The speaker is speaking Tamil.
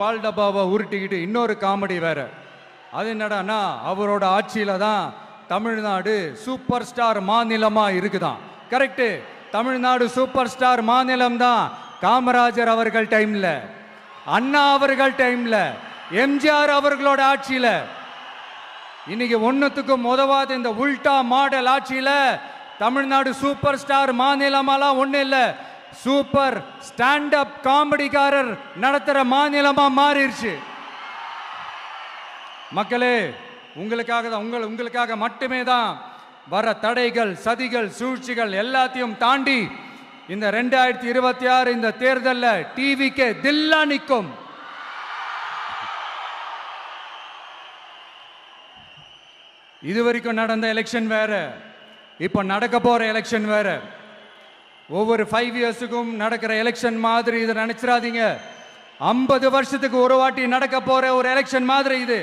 பால் டப்பாவை உருட்டிக்கிட்டு இன்னொரு காமெடி வேற. அது என்னடான்னா, அவரோட ஆட்சியில தான் தமிழ்நாடு சூப்பர் ஸ்டார் மாநிலமா இருக்குதான். கரெக்டு, தமிழ்நாடு சூப்பர் ஸ்டார் மாநிலம் தான். காமராஜர் அவர்கள் டைம்ல, அண்ணா அவர்கள் டைம்ல, எம்ஜிஆர் அவர்களோட ஆட்சியில. இன்னைக்கு ஒன்னுத்துக்கும் உதவாத இந்த உல்டா மாடல் ஆட்சியில தமிழ்நாடு சூப்பர் ஸ்டார் மாநிலமாலாம் ஒண்ணு இல்ல, சூப்பர் ஸ்டாண்ட் அப் காமெடிக்காரர் நடத்துற மாநிலமா மாறிடுச்சு. மக்களே, உங்களுக்காக தான், உங்களுக்காக மட்டுமே தான் வர தடைகள், சதிகள், சூழ்ச்சிகள் எல்லாத்தையும் தாண்டி இந்த 2026 இந்த தேர்தலில் டிவிக்கு தில்லா நிற்கும். இதுவரைக்கும் நடந்த எலெக்ஷன் வேற, இப்ப நடக்க போற எலெக்ஷன் வேற. ஒவ்வொரு 5 இயர்ஸுக்கும் நடக்கிற எலெக்ஷன் மாதிரி இதை நினைச்சிடாதீங்க. 50 வருஷத்துக்கு ஒரு வாட்டி நடக்க போற ஒரு எலெக்ஷன் மாதிரி இது.